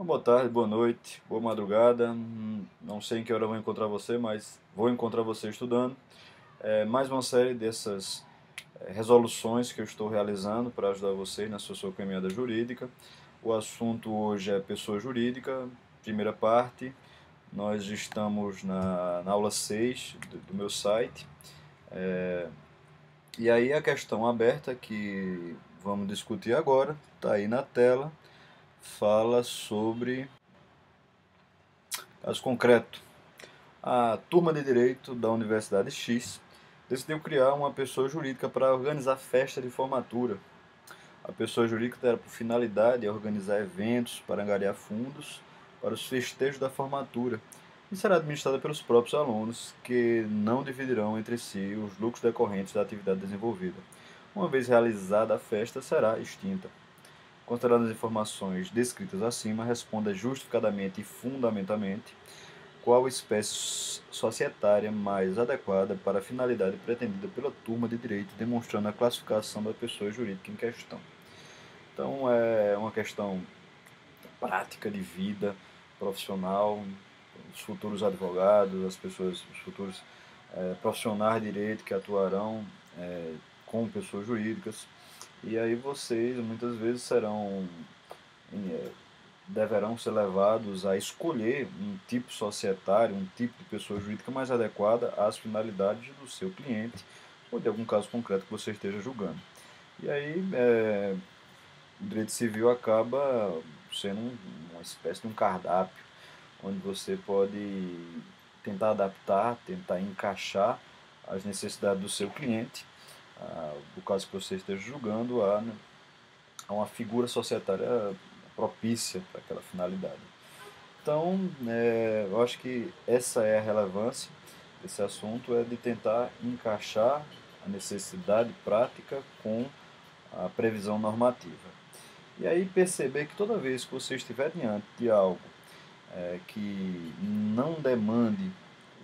Boa tarde, boa noite, boa madrugada. Não sei em que hora eu vou encontrar você, mas vou encontrar você estudando. Mais uma série dessas resoluções que eu estou realizando para ajudar vocês na sua caminhada jurídica. O assunto hoje é pessoa jurídica, primeira parte. Nós estamos na aula 6 do meu site. E aí a questão aberta que vamos discutir agora, está aí na tela, fala sobre caso concreto. A turma de Direito da Universidade X decidiu criar uma pessoa jurídica para organizar festa de formatura. A pessoa jurídica terá por finalidade organizar eventos para angariar fundos para os festejos da formatura e será administrada pelos próprios alunos, que não dividirão entre si os lucros decorrentes da atividade desenvolvida. Uma vez realizada a festa, será extinta. Considerando as informações descritas acima, responda justificadamente e fundamentamente qual espécie societária mais adequada para a finalidade pretendida pela turma de direito, demonstrando a classificação da pessoa jurídica em questão. Então, é uma questão prática de vida profissional, os futuros advogados, as pessoas, os futuros profissionais de direito que atuarão como pessoas jurídicas. E aí vocês muitas vezes deverão ser levados a escolher um tipo societário, um tipo de pessoa jurídica mais adequada às finalidades do seu cliente ou de algum caso concreto que você esteja julgando. E aí o direito civil acaba sendo uma espécie de um cardápio, onde você pode tentar adaptar, tentar encaixar as necessidades do seu cliente, do caso que você esteja julgando, a uma figura societária propícia para aquela finalidade. Então, eu acho que essa é a relevância desse assunto, é de tentar encaixar a necessidade prática com a previsão normativa. E aí perceber que toda vez que você estiver diante de algo que não demande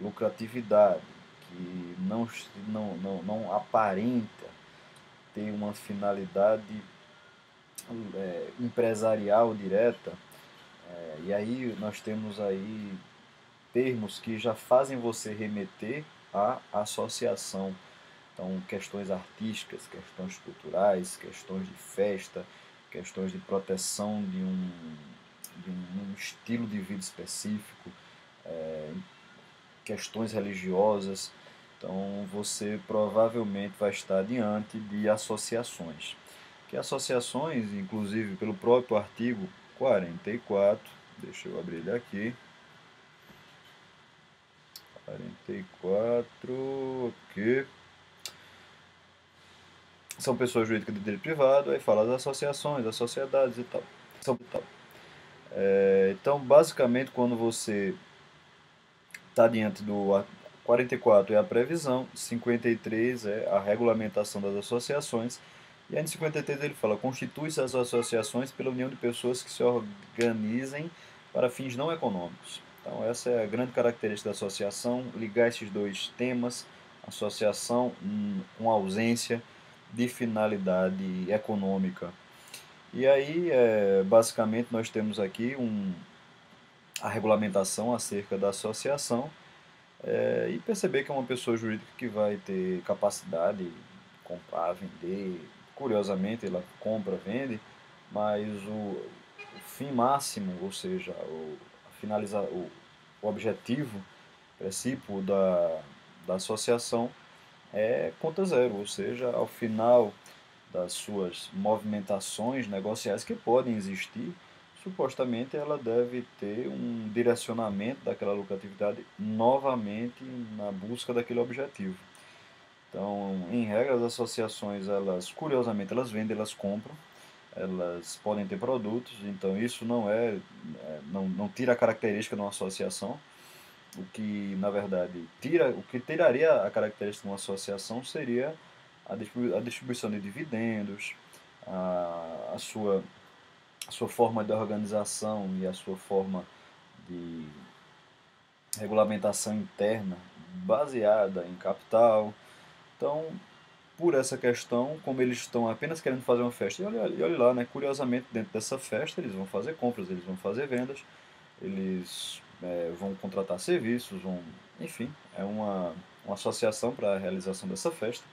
lucratividade, que não aparenta ter uma finalidade empresarial direta, e aí nós temos aí termos que já fazem você remeter à associação. Então, questões artísticas, questões culturais, questões de festa, questões de proteção de um estilo de vida específico, questões religiosas. Então, você provavelmente vai estar diante de associações. Que associações, inclusive pelo próprio artigo 44, deixa eu abrir ele aqui, 44, aqui, são pessoas jurídicas de direito privado, aí fala das associações, das sociedades e tal. Então, basicamente, quando você está diante do 44 é a previsão, 53 é a regulamentação das associações, e aí em 53 ele fala, constitui-se as associações pela união de pessoas que se organizem para fins não econômicos. Então essa é a grande característica da associação, ligar esses dois temas, associação com ausência de finalidade econômica. E aí, basicamente, nós temos aqui a regulamentação acerca da associação, e perceber que é uma pessoa jurídica que vai ter capacidade de comprar, vender. Curiosamente, ela compra, vende, mas o fim máximo, ou seja, o objetivo, o princípio da associação é conta zero, ou seja, ao final das suas movimentações negociais que podem existir, supostamente ela deve ter um direcionamento daquela lucratividade novamente na busca daquele objetivo. Então, em regra, as associações, elas, curiosamente, elas vendem, elas compram, elas podem ter produtos, então isso não tira a característica de uma associação. O que, na verdade, o que tiraria a característica de uma associação seria a distribuição de dividendos, a sua forma de organização e a sua forma de regulamentação interna baseada em capital. Então, por essa questão, como eles estão apenas querendo fazer uma festa, e olha lá, né, curiosamente, dentro dessa festa, eles vão fazer compras, eles vão fazer vendas, eles vão contratar serviços, enfim, é uma associação para a realização dessa festa.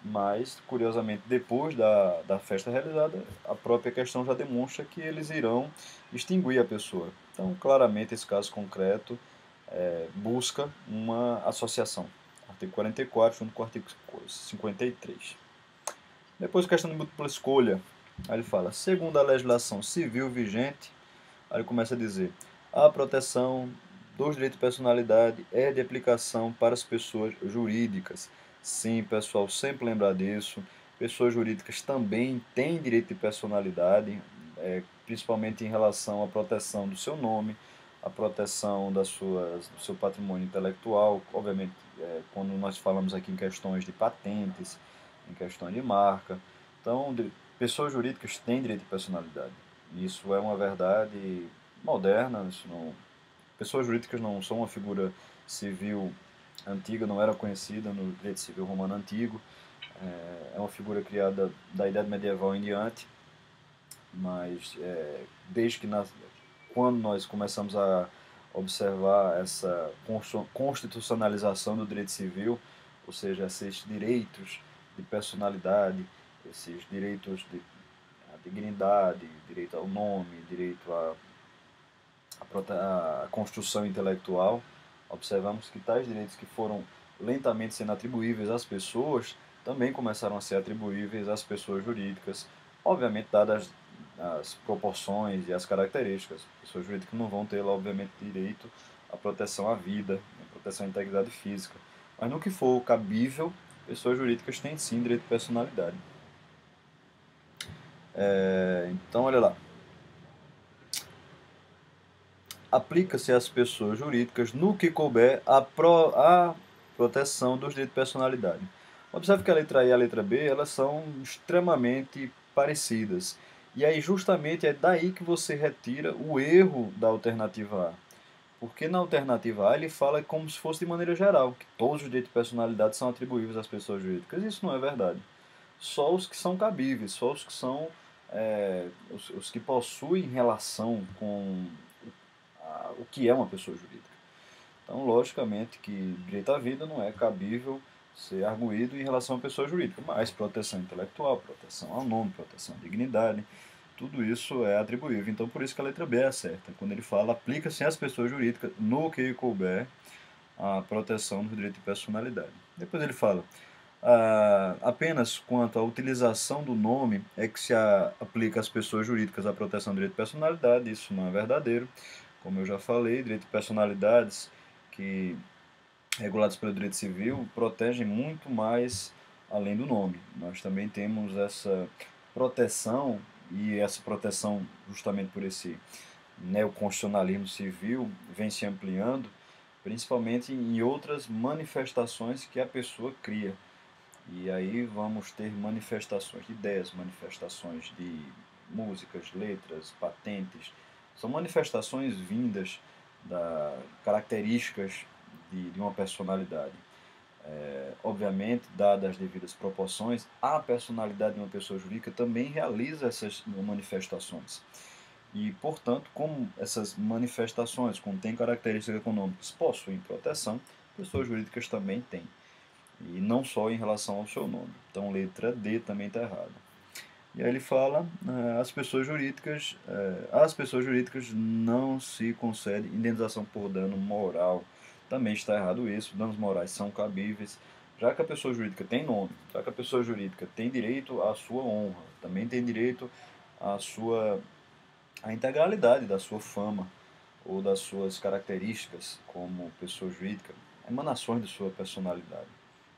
Mas, curiosamente, depois da festa realizada, a própria questão já demonstra que eles irão extinguir a pessoa. Então, claramente, esse caso concreto busca uma associação. Artigo 44 junto com o artigo 53. Depois, questão de múltipla escolha. Aí ele fala, segundo a legislação civil vigente, aí ele começa a dizer, a proteção dos direitos de personalidade é de aplicação para as pessoas jurídicas. Sim, pessoal, sempre lembrar disso. Pessoas jurídicas também têm direito de personalidade, principalmente em relação à proteção do seu nome, a proteção do seu patrimônio intelectual. Obviamente, quando nós falamos aqui em questões de patentes, em questões de marca. Então, pessoas jurídicas têm direito de personalidade. Isso é uma verdade moderna. Pessoas jurídicas não são uma figura civil antiga, não era conhecida no direito civil romano antigo. É uma figura criada da Idade Medieval em diante, mas desde que quando nós começamos a observar essa constitucionalização do direito civil, ou seja, esses direitos de personalidade, esses direitos de à dignidade, direito ao nome, direito à construção intelectual, observamos que tais direitos que foram lentamente sendo atribuíveis às pessoas também começaram a ser atribuíveis às pessoas jurídicas, obviamente dadas as proporções e as características. Pessoas jurídicas não vão ter, obviamente, direito à proteção à vida, à proteção à integridade física, mas no que for cabível, pessoas jurídicas têm sim direito de personalidade. Então, olha lá. Aplica-se às pessoas jurídicas no que couber a proteção dos direitos de personalidade. Observe que a letra A e a letra B elas são extremamente parecidas. E aí justamente é daí que você retira o erro da alternativa A. Porque na alternativa A ele fala como se fosse de maneira geral, que todos os direitos de personalidade são atribuíveis às pessoas jurídicas. Isso não é verdade. Só os que são cabíveis, só os que são os que possuem relação com o que é uma pessoa jurídica. Então, logicamente que direito à vida não é cabível ser arguído em relação à pessoa jurídica, mas proteção intelectual, proteção ao nome, proteção à dignidade, tudo isso é atribuível. Então, por isso que a letra B é certa. Quando ele fala, aplica-se às pessoas jurídicas no que couber a proteção do direito de personalidade. Depois ele fala, apenas quanto à utilização do nome é que se aplica às pessoas jurídicas a proteção do direito de personalidade, isso não é verdadeiro. Como eu já falei, direito de personalidades que regulados pelo direito civil protegem muito mais além do nome. Nós também temos essa proteção, e essa proteção justamente por esse neoconstitucionalismo civil vem se ampliando, principalmente em outras manifestações que a pessoa cria. E aí vamos ter manifestações de ideias, manifestações de músicas, letras, patentes. São manifestações vindas da características de uma personalidade. Obviamente, dadas as devidas proporções, a personalidade de uma pessoa jurídica também realiza essas manifestações. E, portanto, como essas manifestações contêm características econômicas, possuem proteção, pessoas jurídicas também têm. E não só em relação ao seu nome. Então, letra D também está errada. E aí ele fala, às pessoas jurídicas não se concede indenização por dano moral. Também está errado isso, danos morais são cabíveis, já que a pessoa jurídica tem nome, já que a pessoa jurídica tem direito à sua honra, também tem direito à integralidade da sua fama ou das suas características como pessoa jurídica, emanações de sua personalidade.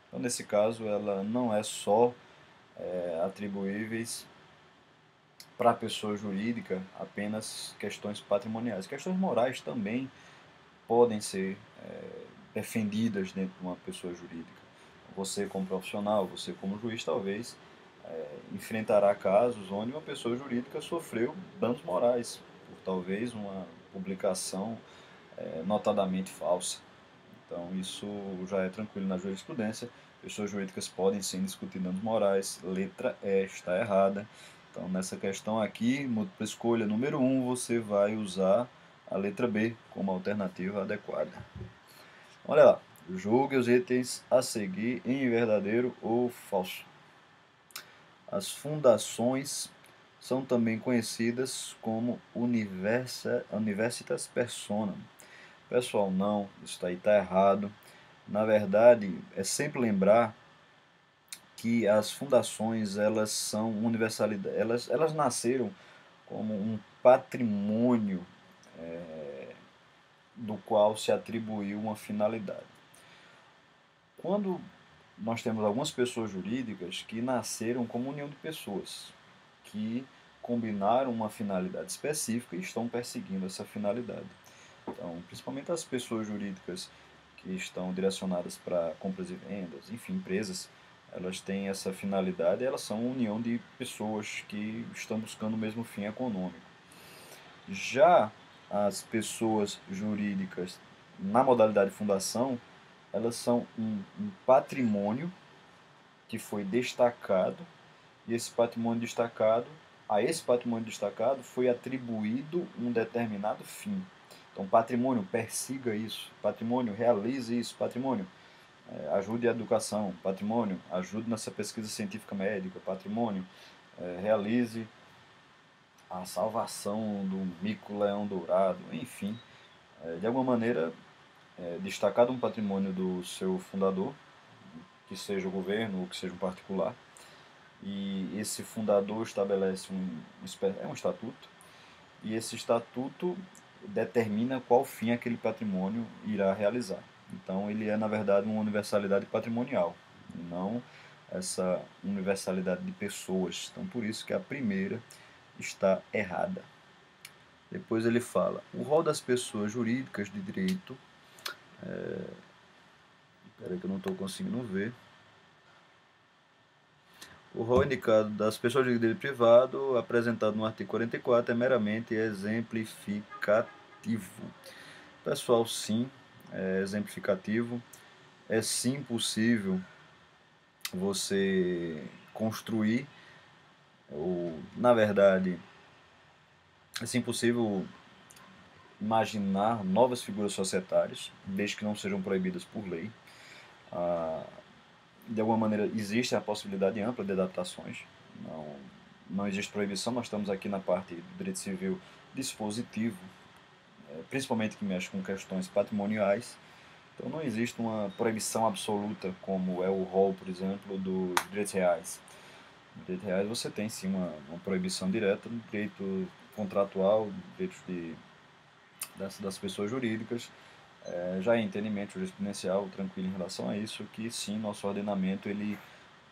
Então, nesse caso, ela não é só atribuíveis para a pessoa jurídica apenas questões patrimoniais. Questões morais também podem ser defendidas dentro de uma pessoa jurídica. Você como profissional, você como juiz, talvez enfrentará casos onde uma pessoa jurídica sofreu danos morais por talvez uma publicação notadamente falsa. Então isso já é tranquilo na jurisprudência, Pessoas jurídicas podem sim discutir danos morais. Letra E está errada. Então, nessa questão aqui, múltipla escolha número 1, você vai usar a letra B como alternativa adequada. Olha lá. Julgue os itens a seguir em verdadeiro ou falso. As fundações são também conhecidas como universitas personam. Pessoal, não, isso aí está errado. Na verdade, é sempre lembrar que as fundações, elas são universalidade, elas nasceram como um patrimônio do qual se atribuiu uma finalidade. Quando nós temos algumas pessoas jurídicas que nasceram como união de pessoas, que combinaram uma finalidade específica e estão perseguindo essa finalidade. Então, principalmente as pessoas jurídicas que estão direcionadas para compras e vendas, enfim, empresas, elas têm essa finalidade, elas são uma união de pessoas que estão buscando o mesmo fim econômico. Já as pessoas jurídicas na modalidade fundação, elas são um patrimônio que foi destacado, e a esse patrimônio destacado foi atribuído um determinado fim. Então, patrimônio, persiga isso. Patrimônio, realize isso. Patrimônio, ajude a educação. Patrimônio, ajude nessa pesquisa científica médica. Patrimônio, realize a salvação do mico-leão dourado. Enfim, de alguma maneira, destacado um patrimônio do seu fundador, que seja o governo ou que seja um particular, e esse fundador estabelece um estatuto, e esse estatuto determina qual fim aquele patrimônio irá realizar. Então ele é, na verdade, uma universalidade patrimonial, e não essa universalidade de pessoas. Então por isso que a primeira está errada. Depois ele fala, o rol das pessoas jurídicas de direito, espera que eu não estou conseguindo ver, o rol indicado das pessoas de direito privado, apresentado no artigo 44, é meramente exemplificativo. Pessoal, sim, é exemplificativo. É sim possível você construir, ou, na verdade, é sim possível imaginar novas figuras societárias, desde que não sejam proibidas por lei. De alguma maneira, existe a possibilidade ampla de adaptações. Não existe proibição, nós estamos aqui na parte do direito civil dispositivo, principalmente que mexe com questões patrimoniais. Então não existe uma proibição absoluta, como é o rol, por exemplo, dos direitos reais. No direito reais você tem sim uma proibição direta no direito contratual, direitos das pessoas jurídicas. Já em entendimento jurisprudencial, tranquilo em relação a isso, que sim, nosso ordenamento ele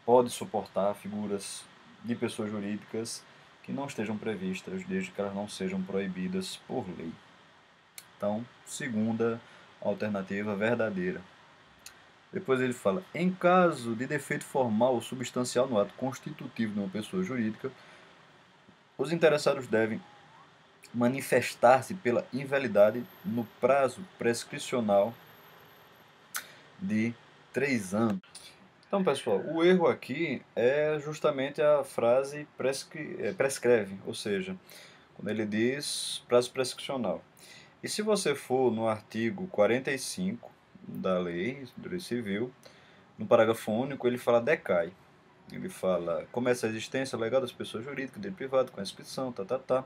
pode suportar figuras de pessoas jurídicas que não estejam previstas, desde que elas não sejam proibidas por lei. Então, segunda alternativa verdadeira. Depois ele fala, em caso de defeito formal ou substancial no ato constitutivo de uma pessoa jurídica, os interessados devem manifestar-se pela invalidade no prazo prescricional de 3 anos. Então, pessoal, o erro aqui é justamente a frase prescreve, ou seja, quando ele diz prazo prescricional. E se você for no artigo 45 da Lei do Direito Civil, no parágrafo único, ele fala decai. Ele fala, começa a existência legal das pessoas jurídicas, direito privado, com a inscrição, tá.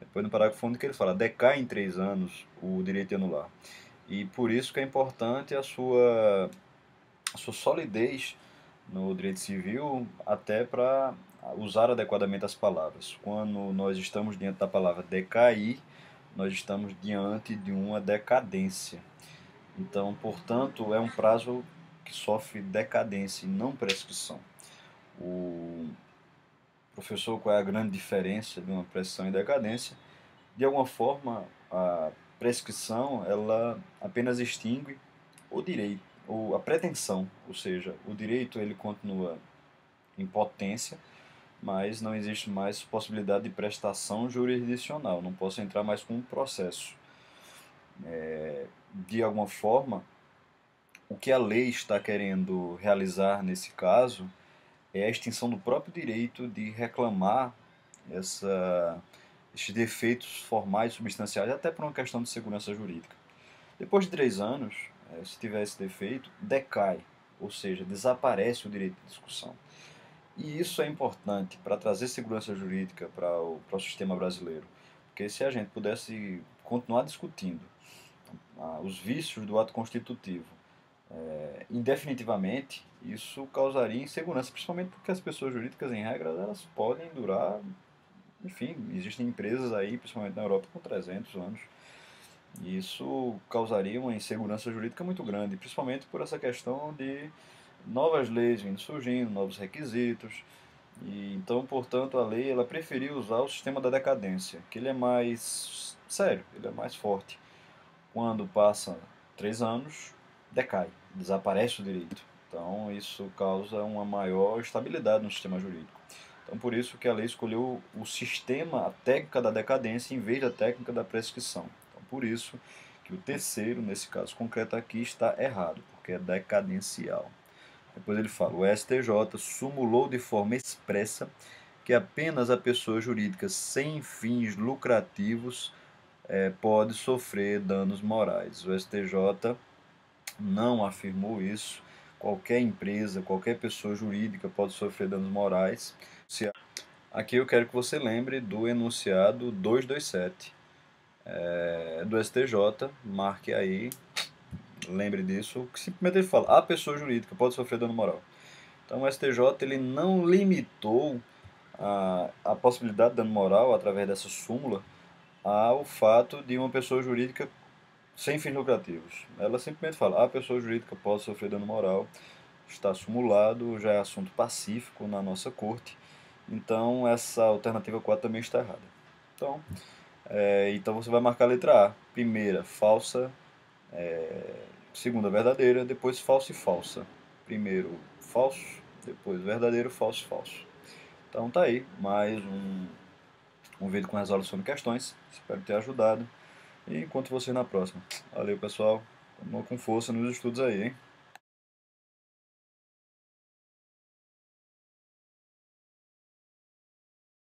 Depois no parágrafo único ele fala, decai em 3 anos o direito de anular. E por isso que é importante a sua solidez no direito civil, até para usar adequadamente as palavras. Quando nós estamos diante da palavra decair, nós estamos diante de uma decadência. Então, portanto, é um prazo que sofre decadência e não prescrição. O professor, qual é a grande diferença de uma prescrição e decadência? De alguma forma, a prescrição ela apenas extingue o direito, ou a pretensão, ou seja, o direito ele continua em potência, mas não existe mais possibilidade de prestação jurisdicional, não posso entrar mais com um processo. De alguma forma, O que a lei está querendo realizar nesse caso é a extinção do próprio direito de reclamar esses defeitos formais substanciais, até por uma questão de segurança jurídica. Depois de 3 anos, se tiver esse defeito, decai, ou seja, desaparece o direito de discussão. E isso é importante para trazer segurança jurídica para o sistema brasileiro, porque se a gente pudesse continuar discutindo os vícios do ato constitutivo indefinitivamente, isso causaria insegurança, principalmente porque as pessoas jurídicas, em regra, elas podem durar, enfim, existem empresas aí, principalmente na Europa, com 300 anos. E isso causaria uma insegurança jurídica muito grande, principalmente por essa questão de novas leis vindo surgindo, novos requisitos. E então, portanto, a lei ela preferiu usar o sistema da decadência, que ele é mais sério, ele é mais forte. Quando passa 3 anos, decai, desaparece o direito. Então, isso causa uma maior estabilidade no sistema jurídico. Então, por isso que a lei escolheu o sistema, a técnica da decadência, em vez da técnica da prescrição. Então, por isso que o terceiro, nesse caso concreto aqui, está errado, porque é decadencial. Depois ele fala: o STJ sumulou de forma expressa que apenas a pessoa jurídica sem fins lucrativos pode sofrer danos morais. O STJ não afirmou isso. Qualquer empresa, qualquer pessoa jurídica pode sofrer danos morais. Aqui eu quero que você lembre do enunciado 227 do STJ, marque aí, lembre disso, que simplesmente ele fala: a pessoa jurídica pode sofrer dano moral. Então o STJ ele não limitou a possibilidade de dano moral através dessa súmula ao fato de uma pessoa jurídica sem fins lucrativos. Ela simplesmente fala: a pessoa jurídica pode sofrer dano moral, está sumulado, já é assunto pacífico na nossa corte. Então essa alternativa 4 também está errada. Então, então você vai marcar a letra A. Primeira, falsa. Segunda, verdadeira. Depois, falso e falsa. Primeiro, falso. Depois, verdadeiro, falso, falso. Então tá aí, mais um vídeo com resolução de questões. Espero ter ajudado. E encontro vocês na próxima. Valeu, pessoal. Continua com força nos estudos aí, hein?